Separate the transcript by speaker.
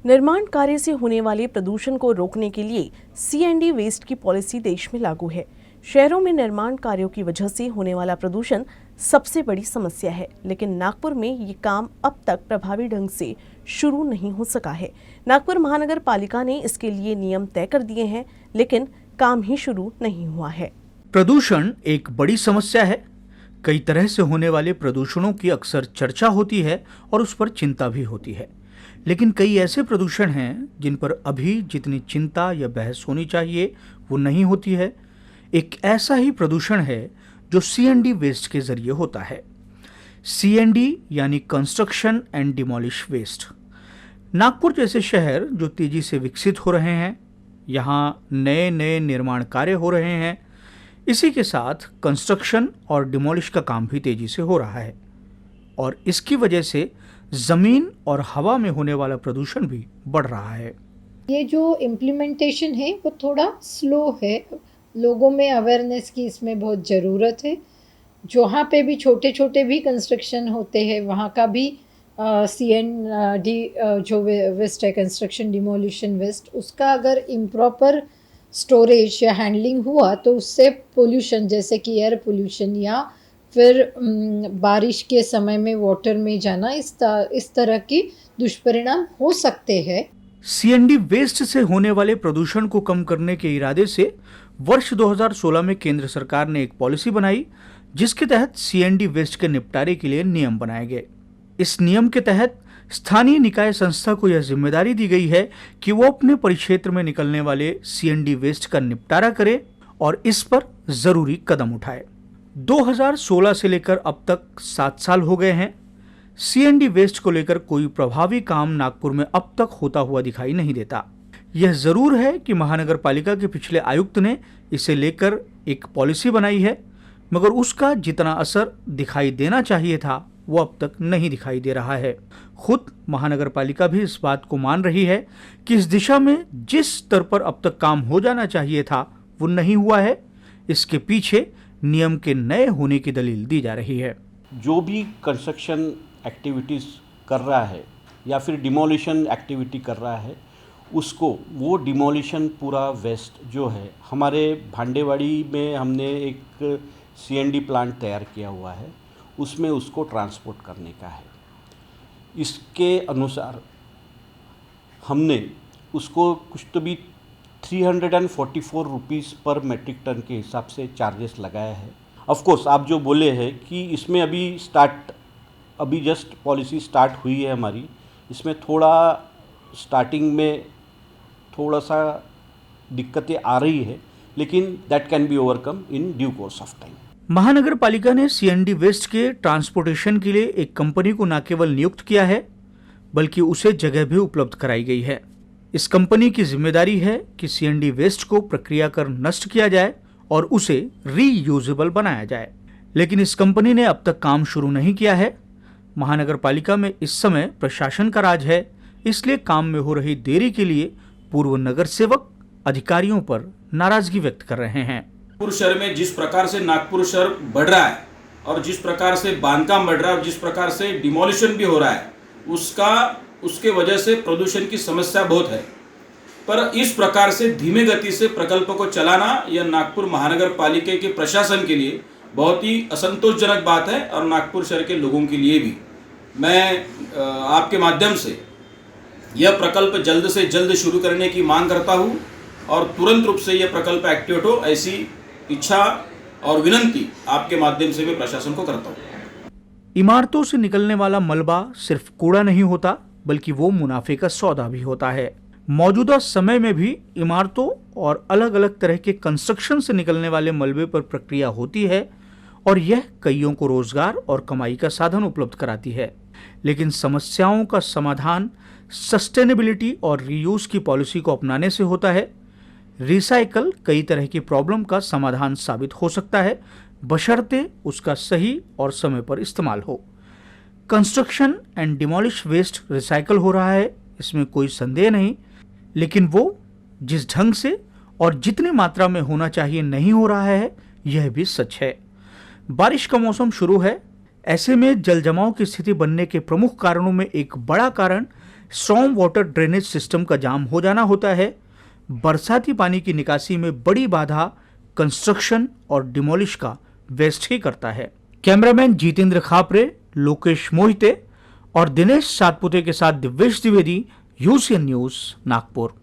Speaker 1: निर्माण कार्य से होने वाले प्रदूषण को रोकने के लिए सीएनडी वेस्ट की पॉलिसी देश में लागू है। शहरों में निर्माण कार्यों की वजह से होने वाला प्रदूषण सबसे बड़ी समस्या है, लेकिन नागपुर में ये काम अब तक प्रभावी ढंग से शुरू नहीं हो सका है। नागपुर महानगर पालिका ने इसके लिए नियम तय कर दिए हैं, लेकिन काम ही शुरू नहीं हुआ है।
Speaker 2: प्रदूषण एक बड़ी समस्या है। कई तरह से होने वाले प्रदूषणों की अक्सर चर्चा होती है और उस पर चिंता भी होती है, लेकिन कई ऐसे प्रदूषण हैं जिन पर अभी जितनी चिंता या बहस होनी चाहिए वो नहीं होती है। एक ऐसा ही प्रदूषण है जो सीएनडी वेस्ट के जरिए होता है। सीएनडी यानी construction and demolish waste. Nagpur जैसे शहर जो तेजी से विकसित हो रहे हैं, यहाँ नए नए निर्माण कार्य हो रहे हैं। इसी के साथ कंस्ट्रक्शन और डिमोलिश का काम भी तेजी से हो रहा है और इसकी वजह से जमीन और हवा में होने वाला प्रदूषण भी बढ़ रहा है।
Speaker 3: ये जो इम्प्लीमेंटेशन है वो थोड़ा स्लो है। लोगों में अवेयरनेस की इसमें बहुत ज़रूरत है। जहाँ पे भी छोटे छोटे भी कंस्ट्रक्शन होते हैं वहाँ का भी सीएनडी जो वेस्ट है, कंस्ट्रक्शन डिमोलिशन वेस्ट, उसका अगर इम्प्रॉपर स्टोरेज या हैंडलिंग हुआ तो उससे पोल्यूशन जैसे कि एयर पोल्यूशन या फिर बारिश के समय में वाटर में जाना, इस तरह की दुष्परिणाम हो सकते हैं।
Speaker 2: सीएनडी वेस्ट से होने वाले प्रदूषण को कम करने के इरादे से वर्ष 2016 में केंद्र सरकार ने एक पॉलिसी बनाई, जिसके तहत सीएनडी वेस्ट के निपटारे के लिए नियम बनाए गए। इस नियम के तहत स्थानीय निकाय संस्था को यह जिम्मेदारी दी गई है कि वो अपने परिक्षेत्र में निकलने वाले सीएनडी वेस्ट का निपटारा करे और इस पर जरूरी कदम उठाए। 2016 से लेकर अब तक 7 साल हो गए हैं। सीएनडी वेस्ट को लेकर कोई प्रभावी काम नागपुर में अब तक होता हुआ दिखाई नहीं देता। यह जरूर है कि महानगर पालिका के पिछले आयुक्त ने इसे लेकर एक पॉलिसी बनाई है, मगर उसका जितना असर दिखाई देना चाहिए था वो अब तक नहीं दिखाई दे रहा है। खुद महानगर पालिका भी इस बात को मान रही है कि इस दिशा में जिस स्तर पर अब तक काम हो जाना चाहिए था वो नहीं हुआ है। इसके पीछे नियम के नए होने की दलील दी जा रही है।
Speaker 4: जो भी कंस्ट्रक्शन एक्टिविटीज़ कर रहा है या फिर डिमोलिशन एक्टिविटी कर रहा है, उसको वो डिमोलिशन पूरा वेस्ट जो है, हमारे भांडेवाड़ी में हमने एक सीएनडी प्लांट तैयार किया हुआ है, उसमें उसको ट्रांसपोर्ट करने का है। इसके अनुसार हमने उसको कुछ तो भी 344 रुपीज़ पर मेट्रिक टन के हिसाब से चार्जेस लगाया है। ऑफ कोर्स आप जो बोले हैं कि इसमें अभी जस्ट पॉलिसी स्टार्ट हुई है हमारी, इसमें थोड़ा स्टार्टिंग में थोड़ा सा दिक्कतें आ रही है, लेकिन that can be overcome in due course of time.
Speaker 2: महानगर पालिका ने सीएनडी वेस्ट के ट्रांसपोर्टेशन के लिए एक कंपनी को न केवल नियुक्त किया है, बल्कि उसे जगह भी उपलब्ध कराई गई है। इस कंपनी की जिम्मेदारी है कि सीएनडी वेस्ट को प्रक्रिया कर नष्ट किया जाए और उसे रीयूजेबल बनाया जाए, लेकिन इस कंपनी ने अब तक काम शुरू नहीं किया है। महानगर पालिका में इस समय प्रशासन का राज है, इसलिए काम में हो रही देरी के लिए पूर्व नगर सेवक अधिकारियों पर नाराजगी व्यक्त कर रहे हैं।
Speaker 5: नागपुर शहर में जिस प्रकार से नागपुर शहर बढ़ रहा है और जिस प्रकार से बांधकाम बढ़ रहा है और जिस प्रकार से डिमोलिशन भी हो रहा है, उसके वजह से प्रदूषण की समस्या बहुत है। पर इस प्रकार से धीमे गति से प्रकल्प को चलाना यह नागपुर महानगर पालिका के प्रशासन के लिए बहुत ही असंतोषजनक बात है और नागपुर शहर के लोगों के लिए भी। मैं आपके माध्यम से यह प्रकल्प जल्द से जल्द शुरू करने की मांग करता हूं और तुरंत रूप से यह प्रकल्प एक्टिवेट हो, ऐसी इच्छा और विनंती आपके माध्यम से भी प्रशासन को करता हूं।
Speaker 2: इमारतों से निकलने वाला मलबा सिर्फ कूड़ा नहीं होता, बल्कि वो मुनाफे का सौदा भी होता है। मौजूदा समय में भी इमारतों और अलग अलग तरह के कंस्ट्रक्शन से निकलने वाले मलबे पर प्रक्रिया होती है और यह कईयों को रोजगार और कमाई का साधन उपलब्ध कराती है। लेकिन समस्याओं का समाधान सस्टेनेबिलिटी और रीयूज की पॉलिसी को अपनाने से होता है। रिसाइकल कई तरह की प्रॉब्लम का समाधान साबित हो सकता है, बशर्ते उसका सही और समय पर इस्तेमाल हो। Construction and demolish waste recycle हो रहा है, इसमें कोई संदेह नहीं, लेकिन वो जिस ढंग से और जितनी मात्रा में होना चाहिए नहीं हो रहा है, यह भी सच है। बारिश का मौसम शुरू है, ऐसे में जल जमाव की स्थिति बनने के प्रमुख कारणों में एक बड़ा कारण स्टॉर्म वाटर ड्रेनेज सिस्टम का जाम हो जाना होता है। बरसाती पानी की निकासी में बड़ी बाधा कंस्ट्रक्शन और डिमोलिश का वेस्ट ही करता है। कैमरामैन जितेंद्र खापरे, लोकेश मोहिते और दिनेश सातपुते के साथ दिव्येश द्विवेदी, यूसीएन न्यूज, नागपुर।